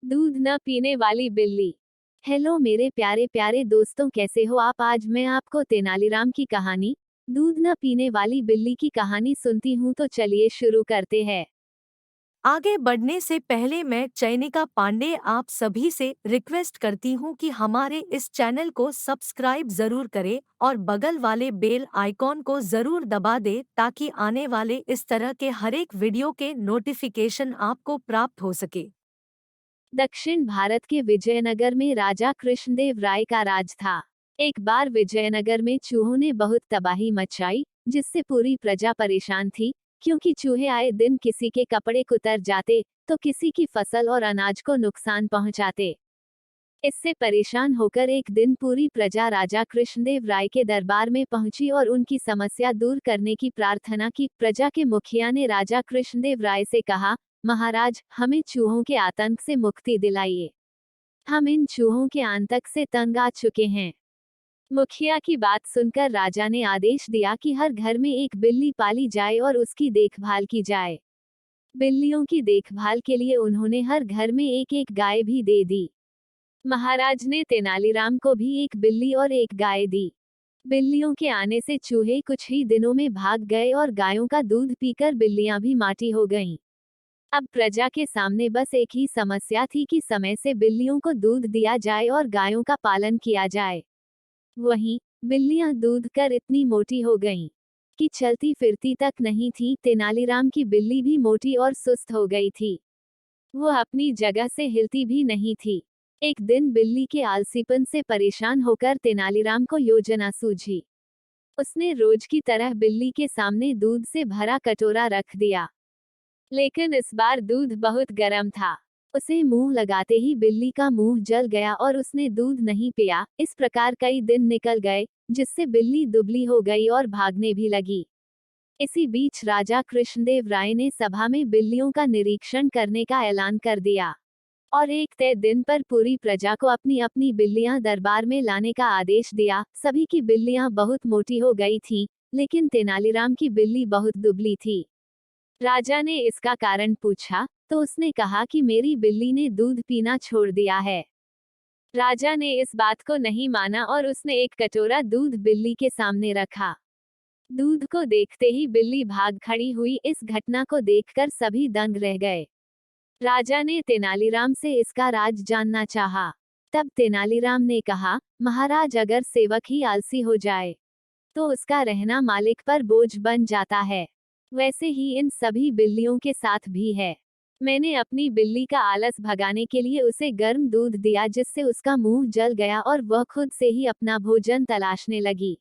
दूध न पीने वाली बिल्ली। हेलो मेरे प्यारे प्यारे दोस्तों, कैसे हो आप। आज मैं आपको तेनालीराम की कहानी दूध न पीने वाली बिल्ली की कहानी सुनती हूँ, तो चलिए शुरू करते हैं। आगे बढ़ने से पहले मैं चयनिका पांडे आप सभी से रिक्वेस्ट करती हूँ कि हमारे इस चैनल को सब्सक्राइब जरूर करें और बगल वाले बेल आइकॉन को जरूर दबा दें ताकि आने वाले इस तरह के हर एक वीडियो के नोटिफिकेशन आपको प्राप्त हो सके। दक्षिण भारत के विजयनगर में राजा कृष्णदेव राय का राज था। एक बार विजयनगर में चूहों ने बहुत तबाही मचाई, जिससे पूरी प्रजा परेशान थी, क्योंकि चूहे आए दिन किसी के कपड़े कुतर जाते, तो किसी की फसल और अनाज को नुकसान पहुंचाते। इससे परेशान होकर एक दिन पूरी प्रजा राजा कृष्णदेव राय के दरबार में पहुंची और उनकी समस्या दूर करने की प्रार्थना की। प्रजा के मुखिया ने राजा कृष्णदेव राय से कहा, महाराज, हमें चूहों के आतंक से मुक्ति दिलाइए। हम इन चूहों के आतंक से तंग आ चुके हैं। मुखिया की बात सुनकर राजा ने आदेश दिया कि हर घर में एक बिल्ली पाली जाए और उसकी देखभाल की जाए। बिल्लियों की देखभाल के लिए उन्होंने हर घर में एक एक गाय भी दे दी। महाराज ने तेनालीराम को भी एक बिल्ली और एक गाय दी। बिल्लियों के आने से चूहे कुछ ही दिनों में भाग गए और गायों का दूध पीकर बिल्लियां भी माटी हो गईं। अब प्रजा के सामने बस एक ही समस्या थी कि समय से बिल्लियों को दूध दिया जाए और गायों का पालन किया जाए। वहीं बिल्लियां दूध कर इतनी मोटी हो गईं कि चलती फिरती तक नहीं थी। तेनालीराम की बिल्ली भी मोटी और सुस्त हो गई थी। वो अपनी जगह से हिलती भी नहीं थी। एक दिन बिल्ली के आलसीपन से परेशान होकर तेनालीराम को योजना सूझी। उसने रोज की तरह बिल्ली के सामने दूध से भरा कटोरा रख दिया, लेकिन इस बार दूध बहुत गर्म था। उसे मुंह लगाते ही बिल्ली का मुंह जल गया और उसने दूध नहीं पिया। इस प्रकार कई दिन निकल गए, जिससे बिल्ली दुबली हो गई और भागने भी लगी। इसी बीच राजा कृष्णदेव राय ने सभा में बिल्लियों का निरीक्षण करने का ऐलान कर दिया और एक तय दिन पर पूरी प्रजा को अपनी अपनी बिल्लियां दरबार में लाने का आदेश दिया। सभी की बिल्लियां बहुत मोटी हो गई थीं, लेकिन तेनालीराम की बिल्ली बहुत दुबली थी। राजा ने इसका कारण पूछा, तो उसने कहा कि मेरी बिल्ली ने दूध पीना छोड़ दिया है। राजा ने इस बात को नहीं माना और उसने एक कटोरा दूध बिल्ली के सामने रखा। दूध को देखते ही बिल्ली भाग खड़ी हुई। इस घटना को देखकर सभी दंग रह गए। राजा ने तेनालीराम से इसका राज जानना चाहा। तब तेनालीराम ने कहा, महाराज, अगर सेवक ही आलसी हो जाए तो उसका रहना मालिक पर बोझ बन जाता है। वैसे ही इन सभी बिल्लियों के साथ भी है। मैंने अपनी बिल्ली का आलस भगाने के लिए उसे गर्म दूध दिया, जिससे उसका मुंह जल गया और वह खुद से ही अपना भोजन तलाशने लगी।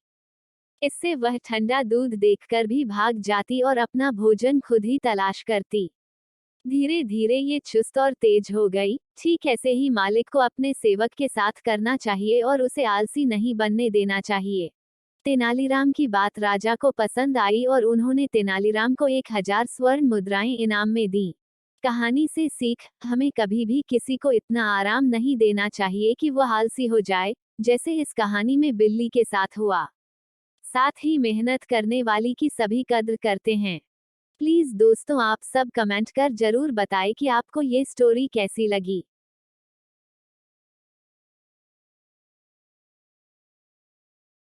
इससे वह ठंडा दूध देखकर भी भाग जाती और अपना भोजन खुद ही तलाश करती। धीरे धीरे ये चुस्त और तेज हो गई। ठीक ऐसे ही मालिक को अपने सेवक के साथ करना चाहिए और उसे आलसी नहीं बनने देना चाहिए। तेनालीराम की बात राजा को पसंद आई और उन्होंने तेनालीराम को 1000 स्वर्ण मुद्राएं इनाम में दी। कहानी से सीख, हमें कभी भी किसी को इतना आराम नहीं देना चाहिए कि वह आलसी हो जाए, जैसे इस कहानी में बिल्ली के साथ हुआ। साथ ही मेहनत करने वाली की सभी कद्र करते हैं। प्लीज दोस्तों, आप सब कमेंट कर जरूर बताएं कि आपको ये स्टोरी कैसी लगी।